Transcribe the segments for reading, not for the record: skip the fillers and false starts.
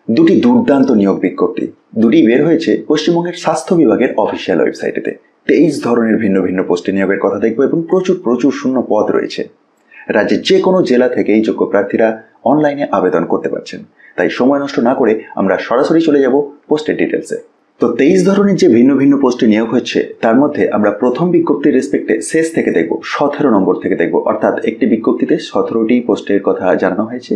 দুটি দুর্দান্ত নিয়োগ বিজ্ঞপ্তি, দুটি বের হয়েছে পশ্চিমবঙ্গের স্বাস্থ্য বিভাগের অফিসিয়াল ওয়েবসাইটেতে। 23 ধরনের ভিন্ন ভিন্ন পোস্টে নিয়োগের কথা দেখবো এবং প্রচুর শূন্য পদ রয়েছে। রাজ্যের যে কোনো জেলা থেকেই যোগ্য প্রার্থীরা অনলাইনে আবেদন করতে পারছেন। তাই সময় নষ্ট না করে আমরা সরাসরি চলে যাব পোস্টের ডিটেলসে। তো 23 ধরনের যে ভিন্ন ভিন্ন পোস্টে নিয়োগ হচ্ছে তার মধ্যে আমরা প্রথম বিজ্ঞপ্তির রেসপেক্টে শেষ থেকে দেখব, 17 নম্বর থেকে দেখব। অর্থাৎ একটি বিজ্ঞপ্তিতে 17টি পোস্টের কথা জানানো হয়েছে,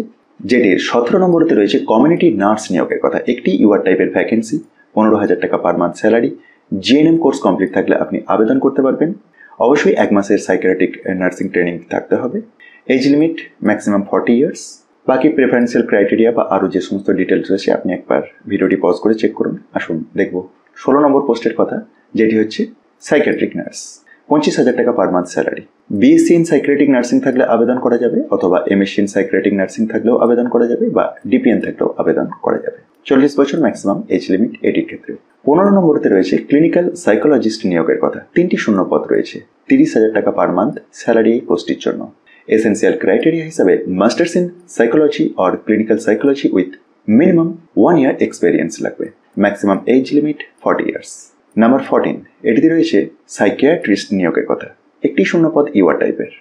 যেটির 17 নম্বরতে রয়েছে কমিউনিটি নার্স নিয়োগের কথা। একটি ইউআর টাইপের ভ্যাকেন্সি, 15,000 টাকা per month salary. GNM course complete থাকলে আপনি আবেদন করতে পারবেন। অবশ্যই 1 মাসের সাইকিয়াট্রিক নার্সিং ট্রেনিং থাকতে হবে। Age limit maximum 40 years. বাকি প্রেফারেন্সিয়াল ক্রাইটেরিয়া বা আরও যে সমস্ত ডিটেলস রয়েছে আপনি একবার ভিডিওটি পজ করে চেক করুন। আসুন দেখব 16 নম্বর পোস্টের কথা, যেটি হচ্ছে সাইকিয়াট্রিক নার্স। 25,000 টাকা per month salary. BSc in psychiatric nursing থাকলে আবেদন করা যাবে, অথবা এমএসসি ইন সাইকিয়াট্রিক নার্সিং থাকলেও আবেদন করা যাবে, বা ডিপিএন থাকলেও আবেদন করা যাবে। 40 বছর ম্যাক্সিমাম এজ লিমিট এটির ক্ষেত্রে। 15 নম্বরতে রয়েছে ক্লিনিক্যাল সাইকোলজিস্ট নিয়োগের কথা। 3টি শূন্য পদ রয়েছে। 30,000 টাকা পার মান্থ স্যালারি এই পোস্টের জন্য। এসেন্সিয়াল ক্রাইটেরিয়া হিসাবে masters in psychology or clinical psychology with minimum 1 year experience লাগবে। Maximum age limit 40 years. Number 14, এটিতে রয়েছে সাইকিয়াট্রিস্ট নিয়োগের কথা। একটি শূন্য পদ ইউআর টাইপের।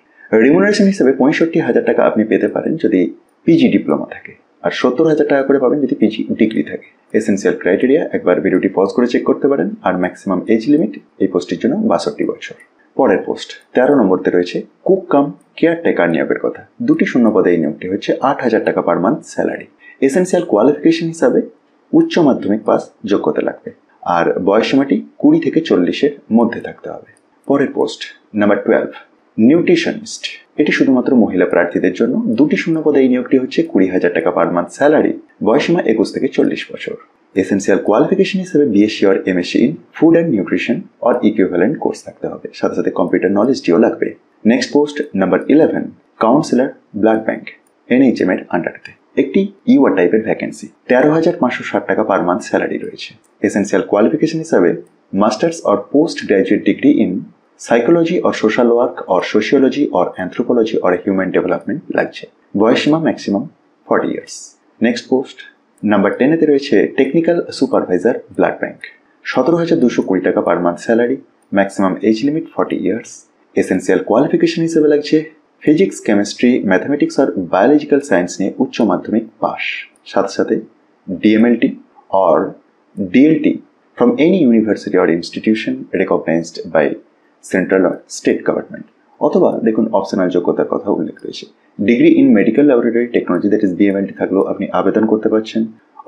রিমুনারেশন হিসেবে 65,000 টাকা আপনি পেতে পারেন যদি পিজি ডিপ্লোমা থাকে, আর 70,000 টাকা করে পাবেন যদি পিজি ডিগ্রি থাকে। এসেন্সিয়াল ক্রাইটেরিয়া একবার ভিডিওটি পজ করে চেক করতে পারেন। আর ম্যাক্সিমাম এজ লিমিট এই পোস্টের জন্য 62 বছর। পরের পোস্ট 13 নম্বরতে রয়েছে কুক কাম কেয়ারটেকার নিয়োগের কথা। 2টি শূন্য পদে এই নিয়োগটি হচ্ছে 8,000 টাকা per month salary. Essential qualification হিসাবে উচ্চ মাধ্যমিক পাস যোগ্যতা লাগবে, আর বয়সসীমাটি 20 থেকে 40-এর মধ্যে থাকতে হবে। পরের পোস্ট নাম্বার 12, নিউট্রিশনিস্ট। এটি শুধুমাত্র মহিলা প্রার্থীদের জন্য। 2টি শূন্য পদে এই নিয়োগটি হচ্ছে 20,000 টাকা পার মান্থ স্যালারি। বয়সসীমা 21 থেকে 40 বছর। এসেন্সিয়াল কোয়ালিফিকেশন হিসেবে BSc or MSc in food and nutrition or equivalent course থাকতে হবে, সাথে সাথে কম্পিউটার নলেজটিও লাগবে। Next post number 11, councillor blood bank, NHM এর আন্ডারেতে। একটি ইউআর টাইপের ভ্যাকেন্সি। 13,560 টাকা পার মান্থ স্যালারি রয়েছে। এসেন্সিয়াল কোয়ালিফিকেশন হিসাবে masters or post graduate degree in psychology or social work or sociology or anthropology or human development লাগছে। বয়সসীমা maximum 40 years. Next post number 10-এতে রয়েছে টেকনিক্যাল সুপারভাইজার ব্লাড ব্যাংক। 17,220 টাকা per month salary. Maximum age limit 40 years. Essential qualification হিসেবে লাগছে physics, chemistry, mathematics আর biological science নিয়ে উচ্চ মাধ্যমিক পাস, সাথে সাথে DMLT or DLT from any university or institution recognized by central or state government. অথবা দেখুন অপশনাল যোগ্যতার কথা উল্লেখ রয়েছে। Degree in medical laboratory technology, that is BMLT থাকলেও আপনি আবেদন করতে পারছেন,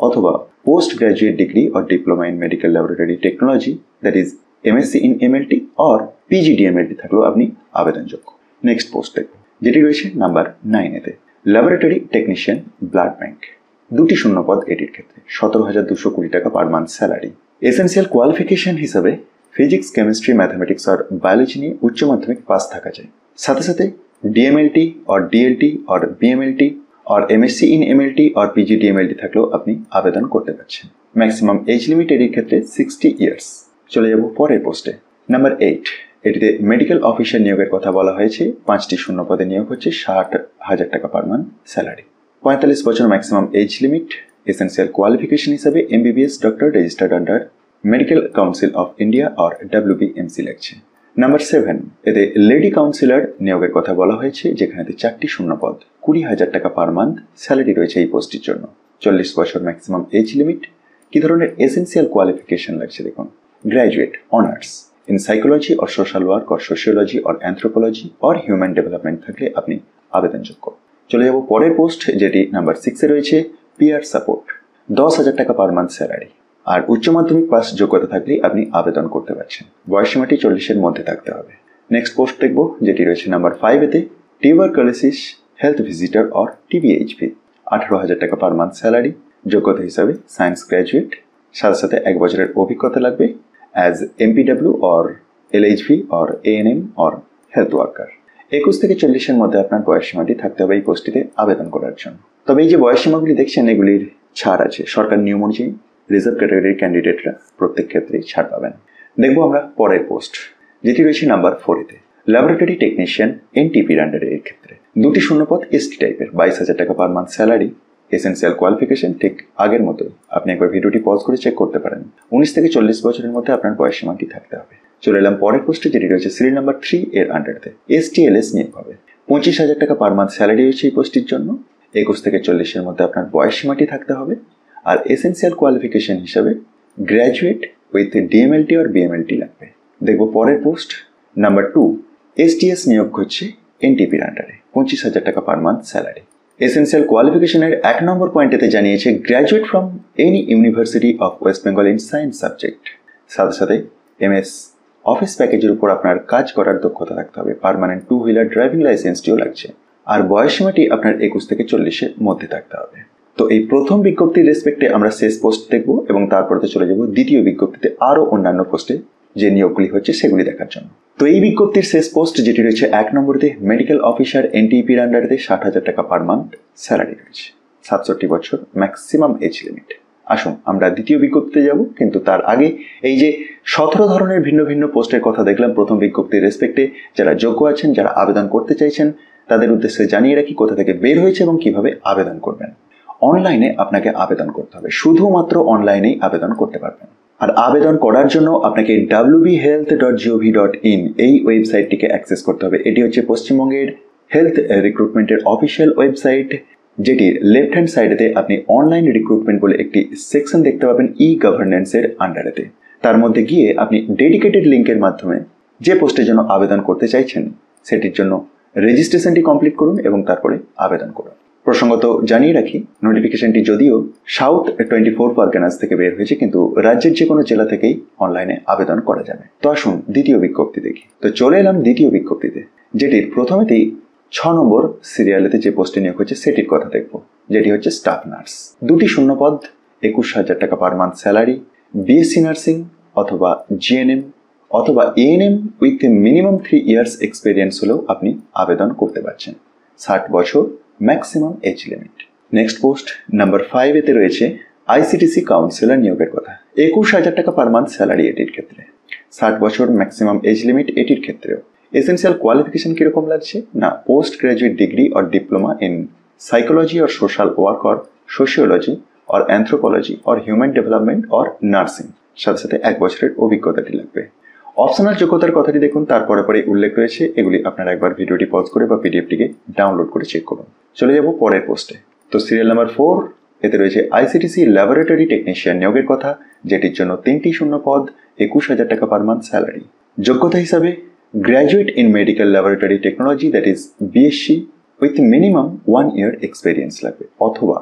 অথবা post graduate degree or diploma in medical laboratory technology, that is MSc in MLT or PG DMLT থাকলেও আপনি আবেদনযোগ্য। নেক্সট পোস্ট দেখব, যেটি রয়েছে নাম্বার 9-এতে, ল্যাবরেটরি টেকনিশিয়ান ব্লাড ব্যাংক। 2টি শূন্য পদ এটির ক্ষেত্রে। 17,220 টাকা per month salary. Essential qualification হিসাবে ফিজিক্স, কেমিস্ট্রি, ম্যাথামেটিক্স আর বায়োলজি নিয়ে উচ্চ মাধ্যমিক পাস থাকা যায়, সাথে সাথে DMLT or DLT or BMLT or MSc in MLT or PG DMLT থাকলেও আপনি আবেদন করতে পারছেন। ম্যাক্সিমাম এজ লিমিট এর ক্ষেত্রে 60 ইয়ার্স। চলে যাব পরের পোস্টে নাম্বার 8। এটিতে মেডিকেল অফিসার নিয়োগের কথা বলা হয়েছে। 5টি শূন্য পদে নিয়োগ হচ্ছে। 60,000 টাকা পার মান্থ স্যালারি। 45 বছর maximum age limit. Essential qualification হিসাবে MBBS doctor registered under medical council of India or WBMC লাগছে। নাম্বার 7, এতে লেডি কাউন্সিলর নিয়োগের কথা বলা হয়েছে, যেখানে 4টি শূন্য পদ। 20,000 টাকা পার মান্থ স্যালারি রয়েছে এই পোস্টের জন্য। 40 বছর ম্যাক্সিমাম এজ লিমিট। কি ধরনের এসেন্সিয়াল কোয়ালিফিকেশন লাগছে দেখুন, graduate honours in psychology or social work or sociology or anthropology or human development থাকলে আপনি আবেদনযোগ্য। চলে যাব পরের পোস্ট, যেটি নাম্বার 6-এ রয়েছে পিয়ার সাপোর্ট। 10,000 টাকা পার মান্থ স্যালারি। আর উচ্চ মাধ্যমিক পাস যোগ্যতা থাকলে আপনি আবেদন করতে পারছেন। বয়সসীমাটি 40-এর মধ্যে থাকতে হবে। নেক্সট পোস্ট দেখব, যেটি রয়েছে নাম্বার 5-এতে, tuberculosis health visitor or TBHV. 18,000 টাকা পার মান্থ স্যালারি। যোগ্যতা হিসাবে সায়েন্স গ্র্যাজুয়েট, সাথে সাথে 1 বছরের অভিজ্ঞতা লাগবে as MPW or LHV or ANM or health worker. 21 থেকে 40-এর মধ্যে আপনার বয়সসীমাটি থাকতে হবে এই পোস্টটিতে আবেদন করার জন্য। তবে এই যে বয়সসীমাগুলি দেখছেন, এগুলির ছাড় আছে। সরকার নিয়ম অনুযায়ী রিজার্ভ ক্যাটাগরির ক্যান্ডিডেটরা প্রত্যেক ক্ষেত্রেই ছাড় পাবেন। দেখবো আমরা পরের পোস্ট, যেটি রয়েছে নাম্বার 4-এতে, ল্যাবরেটরি টেকনিশিয়ান এনটিপির আন্ডারে। এর ক্ষেত্রে 2টি শূন্যপদ এসটি টাইপের। 22,000 টাকা per month salary. Essential qualification ঠিক আগের মতোই, আপনি একবার ভিডিওটি পজ করে চেক করতে পারেন। 19 থেকে 40 বছরের মধ্যে আপনার বয়সসীমাটি থাকতে হবে। চলে এলাম পরের পোস্টে, যেটি রয়েছে সিরিয়াল নাম্বার 3 এর আন্ডারতে। STLS নিয়োগ হবে। 25,000 টাকা পার মান্থ স্যালারি হচ্ছে এই পোস্টটির জন্য। 21 থেকে 40-এর মধ্যে আপনার বয়সসীমাটি থাকতে হবে। আর এসেনশিয়াল কোয়ালিফিকেশন হিসাবে গ্র্যাজুয়েট উইথ DMLT আর BMLT লাগবে। দেখব পরের পোস্ট নাম্বার 2। STS নিয়োগ হচ্ছে NTPর আন্ডারে। 25,000 টাকা পার মান্থ স্যালারি। এসেনশিয়াল কোয়ালিফিকেশনের 1 নম্বর পয়েন্টেতে জানিয়েছে graduate from any university of West Bengal in science subject. সাথে সাথে MS অফিস প্যাকেজের উপর আপনার কাজ করার দক্ষতা থাকতে হবে। পার্মানেন্ট 2 হুইলার ড্রাইভিং লাইসেন্সটিও লাগছে। আর বয়সসীমাটি আপনার 21 থেকে 40-এর মধ্যে থাকতে হবে। তো এই প্রথম বিজ্ঞপ্তির রেসপেক্টে আমরা শেষ পোস্ট দেখব এবং তারপরে চলে যাব দ্বিতীয় বিজ্ঞপ্তিতে আরও অন্যান্য পোস্টে যে নিয়োগগুলি হচ্ছে সেগুলি দেখার জন্য। তো এই বিজ্ঞপ্তির শেষ পোস্ট যেটি রয়েছে 1 নম্বরে মেডিকেল অফিসার NTPর আন্ডারে 60,000 টাকা পার মান্থ স্যালারি রয়েছে। 67 বছর ম্যাক্সিমাম এজ লিমিট। আসুন আমরা দ্বিতীয় বিজ্ঞপ্তিতে যাব, কিন্তু তার আগে এই যে 17 ধরনের ভিন্ন ভিন্ন পোস্টের কথা দেখলাম প্রথম বিজ্ঞপ্তির রেসপেক্টে, যারা যোগ্য আছেন, যারা আবেদন করতে চাইছেন, তাদের উদ্দেশ্যে জানিয়ে রাখি কোথা থেকে বের হয়েছে এবং কিভাবে আবেদন করবেন। অনলাইনে আপনাকে আবেদন করতে হবে, শুধুমাত্র অনলাইনেই আবেদন করতে পারবেন। আর আবেদন করার জন্য আপনাকে wbhealth.gov.in এই ওয়েবসাইটটিকে অ্যাক্সেস করতে হবে। এটি হচ্ছে পশ্চিমবঙ্গের হেলথ রিক্রুটমেন্টের অফিসিয়াল ওয়েবসাইট, যেটির লেফট হ্যান্ড সাইডেতে আপনি অনলাইন রিক্রুটমেন্ট বলে একটি সেকশন দেখতে পাবেন ই-গভর্নেন্সের আন্ডারেতে। তার মধ্যে গিয়ে আপনি ডেডিকেটেড লিঙ্কের মাধ্যমে যে পোস্টের জন্য আবেদন করতে চাইছেন সেটির জন্য রেজিস্ট্রেশনটি কমপ্লিট করুন এবং তারপরে আবেদন করুন। প্রসঙ্গত জানিয়ে রাখি, নোটিফিকেশনটি যদিও সাউথ 24 পরগনাস থেকে বের হয়েছে, কিন্তু রাজ্যের যে কোনো জেলা থেকেই অনলাইনে আবেদন করা যাবে। তো আসুন দ্বিতীয় বিজ্ঞপ্তি দেখি। তো চলে এলাম দ্বিতীয় বিজ্ঞপ্তিতে, যেটির প্রথমেতেই 6 নম্বর সিরিয়ালেতে যে পোস্টে নিয়োগ হচ্ছে সেটির কথা দেখব, যেটি হচ্ছে স্টাফ নার্স। 2টি শূন্যপদ, 21,000 টাকা per month salary. BSc nursing অথবা GNM অথবা ANM with minimum 3 years experience হলেও আপনি আবেদন করতে পারছেন। 60 বছর maximum age limit. Next post number 5 এতে রয়েছে ICTC কাউন্সিলর নিয়োগের কথা। 21,000 টাকা পার মান্থ স্যালারি এটির ক্ষেত্রে। 60 বছর ম্যাক্সিমাম এজ লিমিট এটির ক্ষেত্রেও। এসেনশিয়াল কোয়ালিফিকেশন কিরকম লাগছে না, post graduate degree or diploma in psychology or social work or sociology or anthropology or human development or nursing. সাথে সাথে 1 বছরের অভিজ্ঞতাটি লাগবে। অপশনাল যোগ্যতার কথাটি দেখুন, তারপরে পরে উল্লেখ রয়েছে। এগুলি আপনারা একবার ভিডিওটি পজ করে বা PDFটিকে ডাউনলোড করে চেক করুন। চলে যাব পরের পোস্টে। তো সিরিয়াল নাম্বার 4 এতে রয়েছে ICTC ল্যাবরেটরি টেকনিশিয়ান নিয়োগের কথা, যেটির জন্য 3টি শূন্যপদ, 21,000 টাকা পার মান্থ স্যালারি। যোগ্যতা হিসাবে graduate in medical laboratory technology, that is BSc with minimum 1 year experience লাগবে, অথবা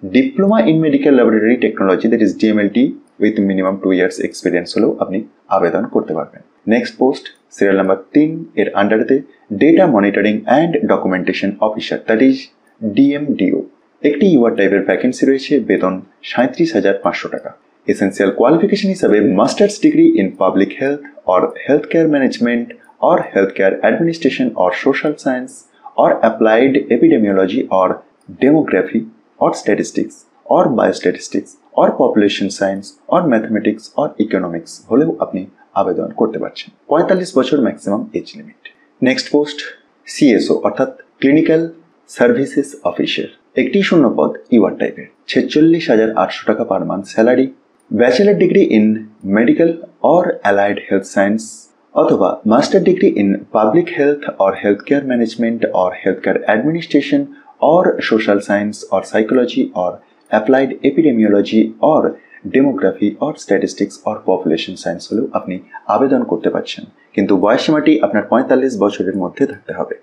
diploma in medical laboratory technology, that is DMLT with minimum 2 years experience হলেও আপনি আবেদন করতে পারবেন। নেক্সট পোস্ট সিরিয়াল নাম্বার 3 এর আন্ডারেতে data monitoring and documentation officer, that is DMDO। একটি ইউআর টাইপের ভ্যাকেন্সি রয়েছে, বেতন 37,500 টাকা। এসেনশিয়াল কোয়ালিফিকেশন হিসাবে masters degree in public health or health care management or health care administration or social science or applied epidemiology or demography or statistics or biostatistics or population science or mathematics or economics হলেও আপনি আবেদন করতে পারছেন। 45 বছর maximum age limit. Next post CSO অর্থাৎ clinical services officer. একটি শূন্যপদ UR টাইপের। 46,800 টাকা per month salary. Bachelor degree in medical or allied health science অথবা master degree in public health or health care management or health care administration or social science or psychology or applied epidemiology or demography or statistics or population science হলেও আপনি আবেদন করতে পারছেন, কিন্তু বয়সসীমাটি আপনার 45 বছরের মধ্যে থাকতে হবে।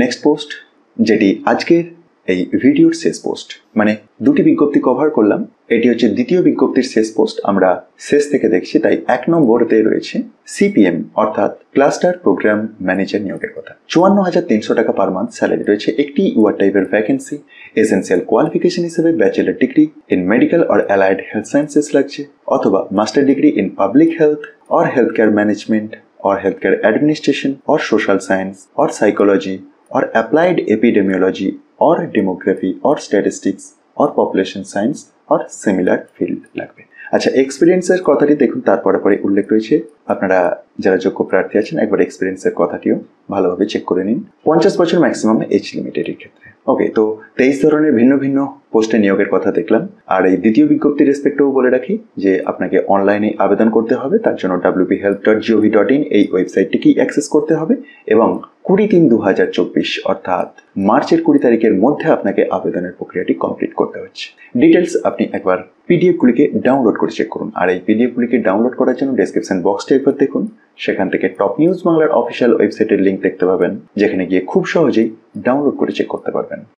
নেক্সট পোস্ট, যেটি আজকের এই ভিডিওর শেষ পোস্ট, মানে 2টি বিজ্ঞপ্তি কভার করলাম, এটি হচ্ছে দ্বিতীয় বিজ্ঞপ্তির শেষ পোস্ট। আমরা শেষ থেকে দেখছি, তাই 1 নম্বরতে রয়েছে CPM অর্থাৎ ক্লাস্টার প্রোগ্রাম ম্যানেজার নিয়োগের কথা। 54,300 টাকা পার মান্থ স্যালারি রয়েছে। একটি ইউআর টাইপের ভ্যাকেন্সি। এসেনশিয়াল কোয়ালিফিকেশন হিসেবে bachelor degree in medical or allied health sciences লাগছে, অথবা master degree in public health or health care management or health care administration or social science or psychology or applied epidemiology or demography or statistics or population science or similar field লাগবে। আচ্ছা, এক্সপিরিয়েন্সের কথাটি দেখুন, তারপরে পরে উল্লেখ রয়েছে। আপনারা যারা যোগ্য প্রার্থী আছেন একবার এক্সপিরিয়েন্সের কথাটিও ভালোভাবে চেক করে নিন। 50 বছর ম্যাক্সিমাম এজ লিমিটের ক্ষেত্রে। ওকে, তো 23 ধরনের ভিন্ন ভিন্ন পোস্টে নিয়োগের কথা দেখলাম। আর এই দ্বিতীয় বিজ্ঞপ্তির রেসপেক্টেও বলে রাখি যে আপনাকে অনলাইনে আবেদন করতে হবে। তার জন্য wphelp.gov.in এই ওয়েবসাইটটিকেই অ্যাক্সেস করতে হবে এবং 20/3/2024 অর্থাৎ মার্চের 20 তারিখের মধ্যে আপনাকে আবেদনের প্রক্রিয়াটি কমপ্লিট করতে হচ্ছে। ডিটেলস আপনি একবার পিডিএফগুলিকে ডাউনলোড করে চেক করুন। আর এই পিডিএফগুলিকে ডাউনলোড করার জন্য ডেসক্রিপশন বক্সটা একবার দেখুন। সেখান থেকে টপ নিউজ বাংলার অফিসিয়াল ওয়েবসাইটের লিঙ্ক দেখতে পাবেন, যেখানে গিয়ে খুব সহজেই ডাউনলোড করে চেক করতে পারবেন।